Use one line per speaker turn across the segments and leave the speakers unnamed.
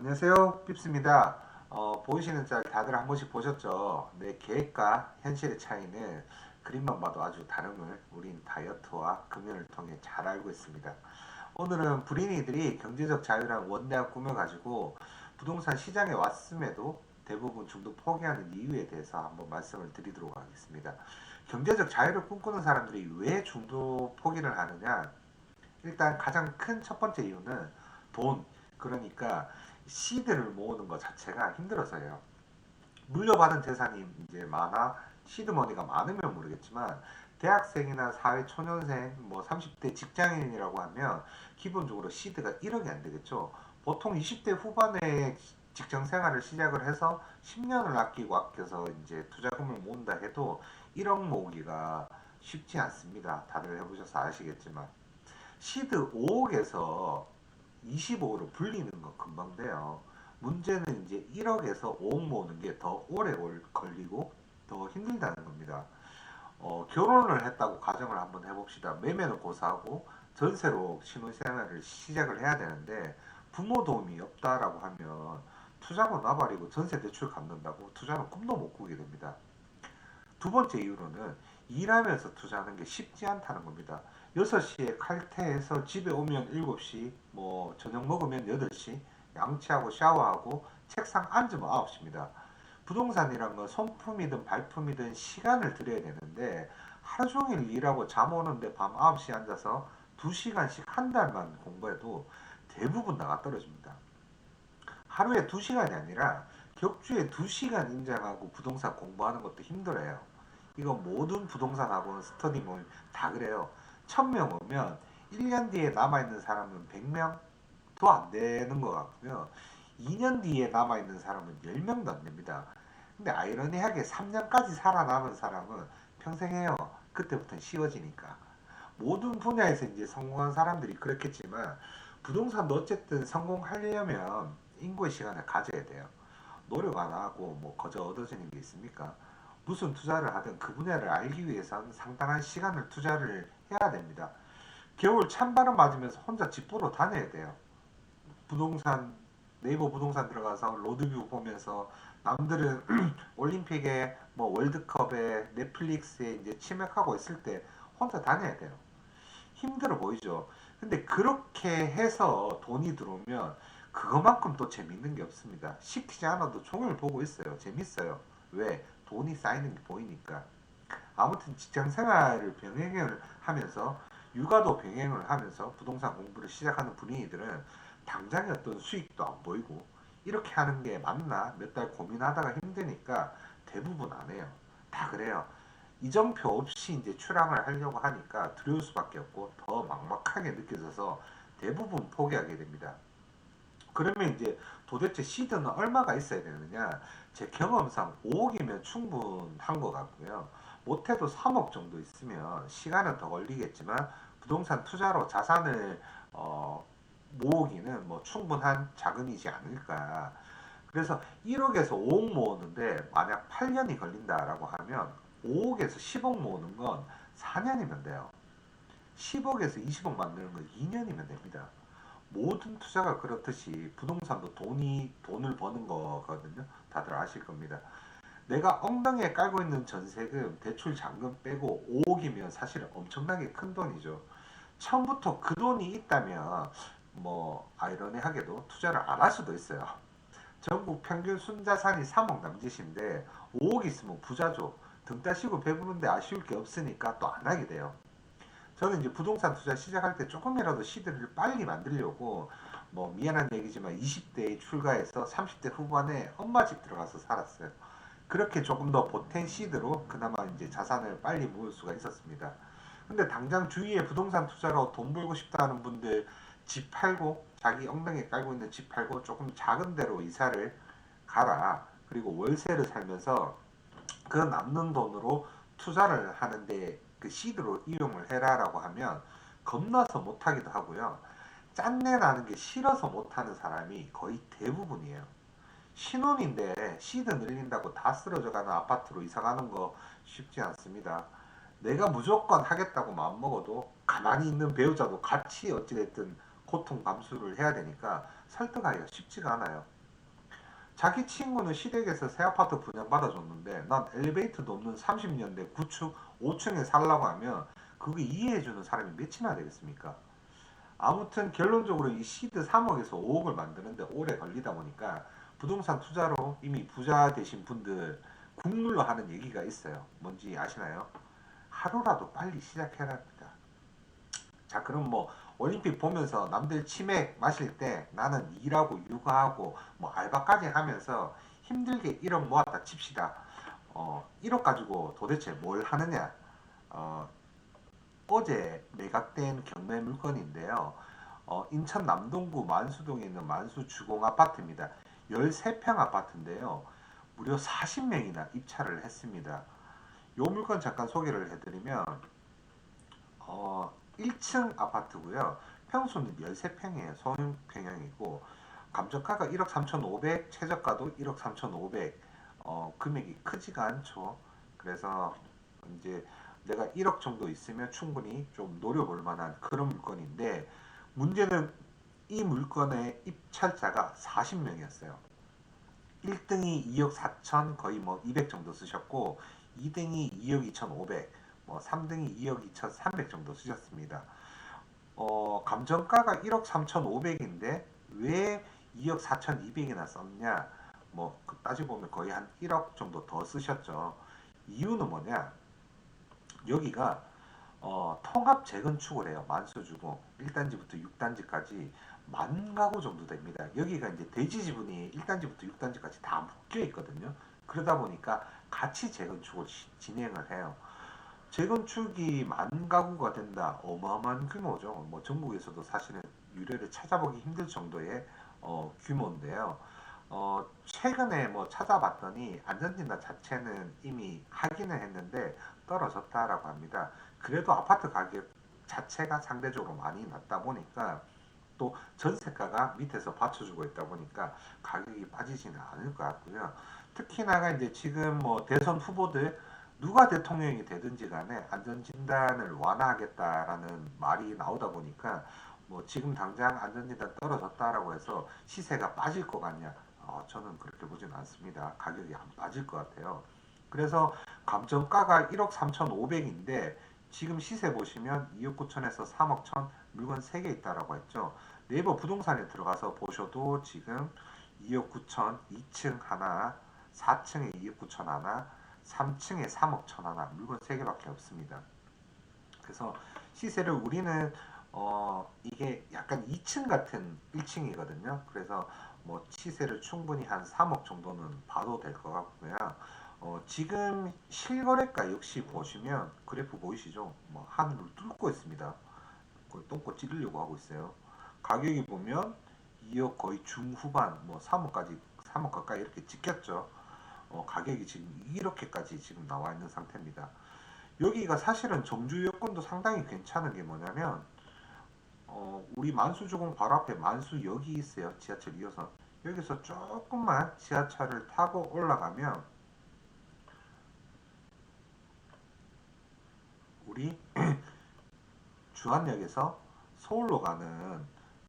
안녕하세요. 핍스입니다. 보이시는 짤 다들 한 번씩 보셨죠? 내 계획과 현실의 차이는 그림만 봐도 아주 다름을 우린 다이어트와 금연을 통해 잘 알고 있습니다. 오늘은 불인이들이 경제적 자유랑 원대한 꿈을 가지고 부동산 시장에 왔음에도 대부분 중도 포기하는 이유에 대해서 한번 말씀을 드리도록 하겠습니다. 경제적 자유를 꿈꾸는 사람들이 왜 중도 포기를 하느냐? 일단 가장 큰 첫 번째 이유는 돈, 그러니까 시드를 모으는 것 자체가 힘들어서예요. 물려받은 재산이 이제 많아 시드머니가 많으면 모르겠지만 대학생이나 사회초년생, 뭐 30대 직장인이라고 하면 기본적으로 시드가 1억이 안 되겠죠. 보통 20대 후반에 직장 생활을 시작을 해서 10년을 아끼고 아껴서 이제 투자금을 모은다 해도 1억 모으기가 쉽지 않습니다. 다들 해보셔서 아시겠지만 시드 5억에서 25로 불리는 건 금방 돼요. 문제는 이제 1억에서 5억 모으는 게 더 오래 걸리고 더 힘들다는 겁니다. 결혼을 했다고 가정을 한번 해봅시다. 매매는 고사하고 전세로 신혼생활을 시작을 해야 되는데 부모 도움이 없다라고 하면 투자고 나발이고 전세 대출 갚는다고 투자는 꿈도 못 꾸게 됩니다. 두 번째 이유로는 일하면서 투자하는 게 쉽지 않다는 겁니다. 6시에 칼퇴해서 집에 오면 7시, 뭐 저녁 먹으면 8시, 양치하고 샤워하고 책상 앉으면 9시입니다. 부동산이란 건 손품이든 발품이든 시간을 들여야 되는데 하루 종일 일하고 잠 오는데 밤 9시에 앉아서 2시간씩 한 달만 공부해도 대부분 나가 떨어집니다. 하루에 2시간이 아니라 격주에 2시간 인장하고 부동산 공부하는 것도 힘들어요. 이거 모든 부동산 학원 스터디 모임 다 그래요. 1000명 오면 1년 뒤에 남아있는 사람은 100명 더 안 되는 것 같고요. 2년 뒤에 남아있는 사람은 10명도 안 됩니다. 근데 아이러니하게 3년까지 살아남은 사람은 평생 해요. 그때부터는 쉬워지니까. 모든 분야에서 이제 성공한 사람들이 그렇겠지만 부동산도 어쨌든 성공하려면 인고의 시간을 가져야 돼요. 노력 안 하고 뭐 거저 얻어지는 게 있습니까? 무슨 투자를 하든 그 분야를 알기 위해서는 상당한 시간을 투자를 해야 됩니다. 겨울 찬바람 맞으면서 혼자 집 보러 다녀야 돼요. 부동산 네이버 부동산 들어가서 로드뷰 보면서 남들은 올림픽에 뭐 월드컵에 넷플릭스에 이제 치맥하고 있을 때 혼자 다녀야 돼요. 힘들어 보이죠. 근데 그렇게 해서 돈이 들어오면 그거만큼 또 재밌는 게 없습니다. 시키지 않아도 종일 보고 있어요. 재밌어요. 왜? 돈이 쌓이는 게 보이니까. 아무튼 직장 생활을 병행을 하면서 육아도 병행을 하면서 부동산 공부를 시작하는 분위기들은 당장의 어떤 수익도 안 보이고 이렇게 하는 게 맞나 몇 달 고민하다가 힘드니까 대부분 안 해요. 다 그래요. 이정표 없이 이제 출항을 하려고 하니까 두려울 수밖에 없고 더 막막하게 느껴져서 대부분 포기하게 됩니다. 그러면 이제 도대체 시드는 얼마가 있어야 되느냐? 제 경험상 5억이면 충분한 것 같고요. 못해도 3억 정도 있으면 시간은 더 걸리겠지만 부동산 투자로 자산을 모으기는 뭐 충분한 자금이지 않을까. 그래서 1억에서 5억 모으는데 만약 8년이 걸린다라고 하면 5억에서 10억 모으는 건 4년이면 돼요. 10억에서 20억 만드는 건 2년이면 됩니다. 모든 투자가 그렇듯이 부동산도 돈을 버는 거거든요. 다들 아실 겁니다. 내가 엉덩이에 깔고 있는 전세금, 대출 잔금 빼고 5억이면 사실 엄청나게 큰 돈이죠. 처음부터 그 돈이 있다면 뭐 아이러니하게도 투자를 안 할 수도 있어요. 전국 평균 순자산이 3억 남짓인데 5억 있으면 부자죠. 등 따시고 배부른데 아쉬울 게 없으니까 또 안 하게 돼요. 저는 이제 부동산 투자 시작할 때 조금이라도 시드를 빨리 만들려고 뭐 미안한 얘기지만 20대에 출가해서 30대 후반에 엄마 집 들어가서 살았어요. 그렇게 조금 더 보탠 시드로 그나마 이제 자산을 빨리 모을 수가 있었습니다. 근데 당장 주위에 부동산 투자로 돈 벌고 싶다는 분들 집 팔고 자기 엉덩이에 깔고 있는 집 팔고 조금 작은 데로 이사를 가라. 그리고 월세를 살면서 그 남는 돈으로 투자를 하는데 그 시드로 이용을 해라라고 하면 겁나서 못하기도 하고요. 짠내 나는 게 싫어서 못하는 사람이 거의 대부분이에요. 신혼인데 시드 늘린다고 다 쓰러져가는 아파트로 이사가는 거 쉽지 않습니다. 내가 무조건 하겠다고 마음먹어도 가만히 있는 배우자도 같이 어찌됐든 고통 감수를 해야 되니까 설득하기가 쉽지가 않아요. 자기 친구는 시댁에서 새 아파트 분양받아줬는데 난 엘리베이터도 없는 30년대 구축 5층에 살라고 하면 그거 이해해주는 사람이 몇이나 되겠습니까? 아무튼 결론적으로 이 시드 3억에서 5억을 만드는데 오래 걸리다 보니까 부동산 투자로 이미 부자 되신 분들 국룰로 하는 얘기가 있어요. 뭔지 아시나요? 하루라도 빨리 시작해라 합니다. 자, 그럼 뭐 올림픽 보면서 남들 치맥 마실 때 나는 일하고 육아하고 뭐 알바까지 하면서 힘들게 1억 모았다 칩시다. 1억 가지고 도대체 뭘 하느냐? 어, 어제 매각된 경매 물건인데요. 인천 남동구 만수동에 있는 만수 주공 아파트입니다. 13평 아파트인데요. 무려 40명이나 입찰을 했습니다. 이 물건 잠깐 소개를 해드리면 1층 아파트고요. 평수는 13평이에요. 소형평형이고 감정가가 1억 3,500, 최저가도 1억 3,500. 금액이 크지가 않죠. 그래서 이제 내가 1억 정도 있으면 충분히 좀 노려볼 만한 그런 물건인데 문제는 이 물건의 입찰자가 40명이었어요. 1등이 2억 4천 거의 뭐 200 정도 쓰셨고 2등이 2억 2,500, 뭐 3등이 2억 2,300 정도 쓰셨습니다. 감정가가 1억 3,500인데 왜 2억 4,200이나 썼냐? 뭐 따지고 보면 거의 한 1억 정도 더 쓰셨죠. 이유는 뭐냐? 여기가 통합 재건축을 해요. 만수주공 1단지부터 6단지까지 만 가구 정도 됩니다. 여기가 이제 대지 지분이 1단지부터 6단지까지 다 묶여 있거든요. 그러다 보니까 같이 재건축을 진행을 해요. 재건축이 만 가구가 된다. 어마어마한 규모죠. 뭐 전국에서도 사실은 유례를 찾아보기 힘들 정도의 규모인데요. 최근에 뭐 찾아봤더니 안전진단 자체는 이미 하기는 했는데 떨어졌다라고 합니다. 그래도 아파트 가격 자체가 상대적으로 많이 낮다 보니까 또 전세가가 밑에서 받쳐주고 있다 보니까 가격이 빠지지는 않을 것 같고요. 특히나가 이제 지금 뭐 대선 후보들 누가 대통령이 되든지 간에 안전진단을 완화하겠다라는 말이 나오다 보니까 뭐 지금 당장 안전진단 떨어졌다라고 해서 시세가 빠질 것 같냐? 저는 그렇게 보지는 않습니다. 가격이 안 빠질 것 같아요. 그래서 감정가가 1억 3,500인데 지금 시세 보시면 2억 9천에서 3억 천 물건 3개 있다라고 했죠. 네이버 부동산에 들어가서 보셔도 지금 2억 9천 2층 하나, 4층에 2억 9천 하나, 3층에 3억 천 하나 물건 3개밖에 없습니다. 그래서 시세를 우리는 이게 약간 2층 같은 1층이거든요. 그래서 뭐 시세를 충분히 한 3억 정도는 봐도 될 것 같고요. 지금 실거래가 역시 보시면 그래프 보이시죠? 뭐 하늘을 뚫고 있습니다. 거의 똥꼬 찌르려고 하고 있어요. 가격이 보면 2억 거의 중후반, 뭐 3억까지 3억 가까이 이렇게 찍혔죠. 가격이 지금 이렇게까지 지금 나와 있는 상태입니다. 여기가 사실은 정주 여건도 상당히 괜찮은 게 뭐냐면 우리 만수주공 바로 앞에 만수역이 있어요. 지하철 2호선. 여기서 조금만 지하철을 타고 올라가면 우리 주안역에서 서울로 가는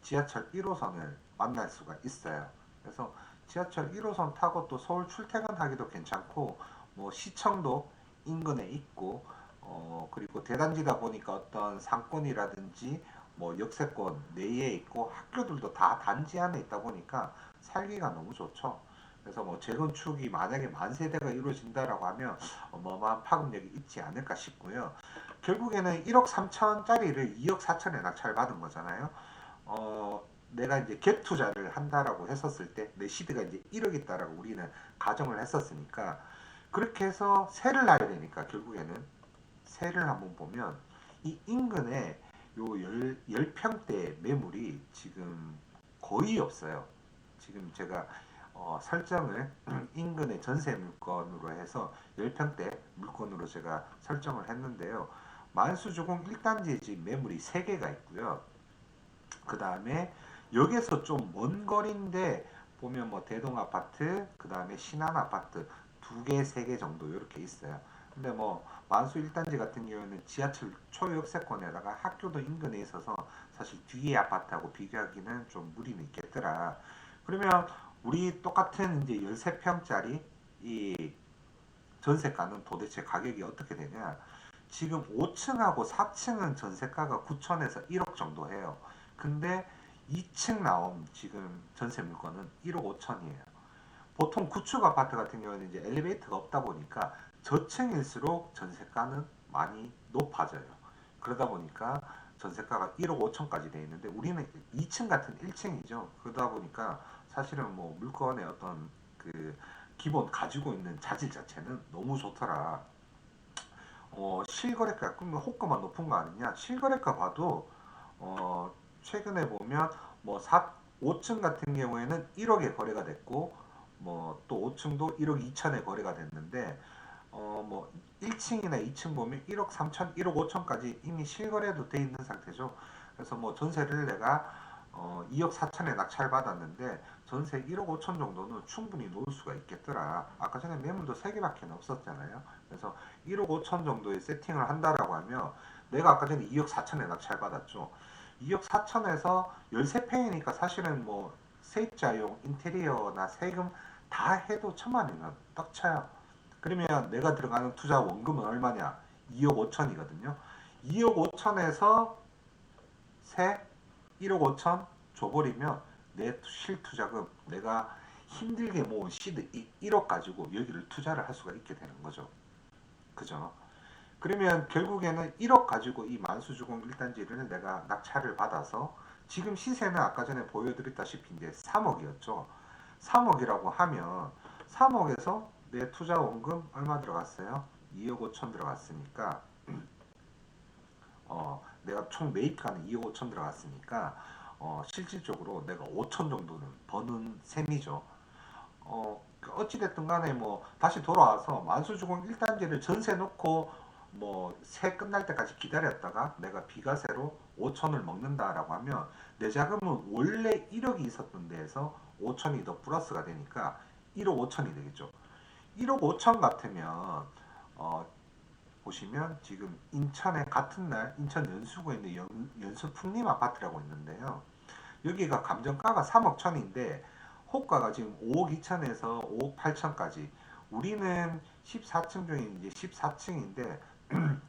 지하철 1호선을 만날 수가 있어요. 그래서 지하철 1호선 타고 또 서울 출퇴근하기도 괜찮고 뭐 시청도 인근에 있고 그리고 대단지다 보니까 어떤 상권이라든지 뭐 역세권 내에 있고 학교들도 다 단지 안에 있다 보니까 살기가 너무 좋죠. 그래서 뭐 재건축이 만약에 만세대가 이루어진다라고 하면 어마어마한 파급력이 있지 않을까 싶고요. 결국에는 1억 3천짜리를 2억 4천에 낙찰받은 거잖아요. 내가 이제 갭 투자를 한다라고 했었을 때 내 시드가 이제 1억 있다라고 우리는 가정을 했었으니까 그렇게 해서 세를 놔야 되니까 결국에는 세를 한번 보면 이 인근에 요 10평대 매물이 지금 거의 없어요. 지금 제가 설정을 인근의 전세 물건으로 해서 10평대 물건으로 제가 설정을 했는데요. 만수주공 1단지에 지금 매물이 3개가 있고요. 그 다음에 여기서 좀 먼 거리인데 보면 뭐 대동 아파트, 그 다음에 신한 아파트 2개, 3개 정도 이렇게 있어요. 근데 뭐 만수 1단지 같은 경우에는 지하철 초역세권에다가 학교도 인근에 있어서 사실 뒤에 아파트하고 비교하기는 좀 무리는 있겠더라. 그러면 우리 똑같은 이제 13평짜리 이 전세가는 도대체 가격이 어떻게 되냐? 지금 5층하고 4층은 전세가가 9천에서 1억 정도 해요. 근데 2층 나온 지금 전세 물건은 1억 5천이에요. 보통 구축 아파트 같은 경우는 이제 엘리베이터가 없다 보니까 저층일수록 전세가는 많이 높아져요. 그러다 보니까 전세가가 1억 5천까지 돼 있는데 우리는 2층 같은 1층이죠. 그러다 보니까 사실은 뭐 물건의 어떤 그 기본 가지고 있는 자질 자체는 너무 좋더라. 실거래가 그러면 호가만 높은 거 아니냐? 실거래가 봐도 최근에 보면 뭐 5층 같은 경우에는 1억에 거래가 됐고 뭐 또 5층도 1억 2천에 거래가 됐는데 뭐 1층이나 2층 보면 1억 3천, 1억 5천까지 이미 실거래도 돼 있는 상태죠. 그래서 뭐 전세를 내가 2억 4천에 낙찰 받았는데 전세 1억 5천 정도는 충분히 놓을 수가 있겠더라. 아까 전에 매물도 3개밖에 없었잖아요. 그래서 1억 5천 정도의 세팅을 한다라고 하면 내가 아까 전에 2억 4천에 낙찰 받았죠. 2억 4천에서 13평이니까 사실은 뭐 세입자용 인테리어나 세금 다 해도 1,000만 원이면 딱 차요. 그러면 내가 들어가는 투자 원금은 얼마냐? 2억 5천이거든요. 2억 5천에서 세 1억 5천 줘버리면 내 실투자금 내가 힘들게 모은 시드 1억 가지고 여기를 투자를 할 수가 있게 되는 거죠. 그죠? 그러면 결국에는 1억 가지고 이 만수주공 1단지를 내가 낙찰을 받아서 지금 시세는 아까 전에 보여드렸다시피 이제 3억이었죠. 3억이라고 하면 3억에서 내 투자 원금 얼마 들어갔어요? 2억 5천 들어갔으니까 내가 총 매입가는 2억 5천 들어갔으니까 실질적으로 내가 5천 정도는 버는 셈이죠. 어찌됐든 간에 뭐 다시 돌아와서 만수주공 1단지를 전세 놓고 뭐 세 끝날 때까지 기다렸다가 내가 비과세로 5천을 먹는다라고 하면 내 자금은 원래 1억이 있었던 데에서 5천이 더 플러스가 되니까 1억 5천이 되겠죠. 1억 5천 같으면 보시면 지금 인천에 같은 날 인천 연수구에 있는 연수 풍림 아파트라고 있는데요. 여기가 감정가가 3억 천인데 호가가 지금 5억 2천에서 5억 8천까지. 우리는 14층 중에 이제 14층인데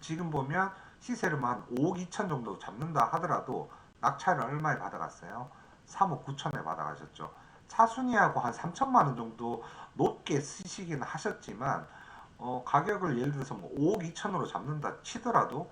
지금 보면 시세를 한 5억 2천 정도 잡는다 하더라도 낙찰을 얼마에 받아갔어요? 3억 9천에 받아가셨죠. 차순위하고 한 3천만 원 정도 높게 쓰시긴 하셨지만 가격을 예를 들어서 뭐 5억 2천으로 잡는다 치더라도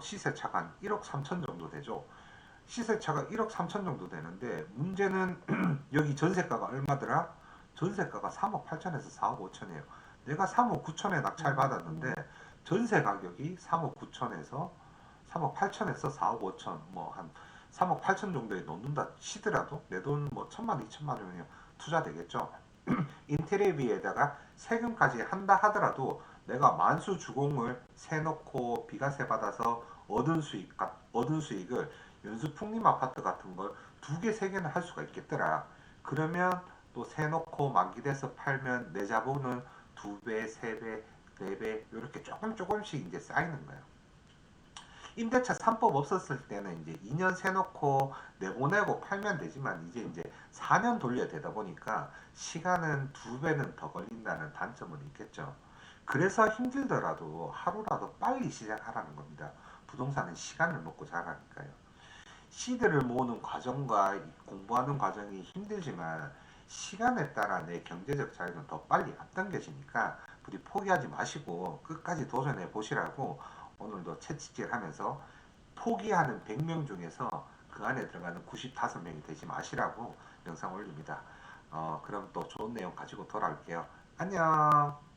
시세차가 한 1억 3천 정도 되죠. 시세차가 1억 3천 정도 되는데 문제는 여기 전세가가 얼마더라? 전세가가 3억 8천에서 4억 5천이에요. 내가 3억 9천에 낙찰 받았는데 전세 가격이 3억 9천에서 3억 8천에서 4억 5천 뭐 한 3억 8천 정도에 놓는다 치더라도 내 돈 뭐 1천만 2천만 원이면 투자 되겠죠. 인테리어비에다가 세금까지 한다 하더라도 내가 만수 주공을 세놓고 비과세 받아서 얻은 수익을 연수 풍림 아파트 같은 걸 2개, 3개는 할 수가 있겠더라. 그러면 또 세놓고 만기돼서 팔면 내 자본은 2배, 3배, 4배 이렇게 조금씩 이제 쌓이는 거예요. 임대차 3법 없었을 때는 이제 2년 세놓고 내보내고 팔면 되지만 이제 4년 돌려야 되다 보니까 시간은 2배는 더 걸린다는 단점은 있겠죠. 그래서 힘들더라도 하루라도 빨리 시작하라는 겁니다. 부동산은 시간을 먹고 자라니까요. 시드를 모으는 과정과 공부하는 과정이 힘들지만 시간에 따라 내 경제적 자유는 더 빨리 앞당겨지니까 부디 포기하지 마시고 끝까지 도전해 보시라고 오늘도 채찍질 하면서 포기하는 100명 중에서 그 안에 들어가는 95명이 되지 마시라고 영상 올립니다. 그럼 또 좋은 내용 가지고 돌아올게요. 안녕.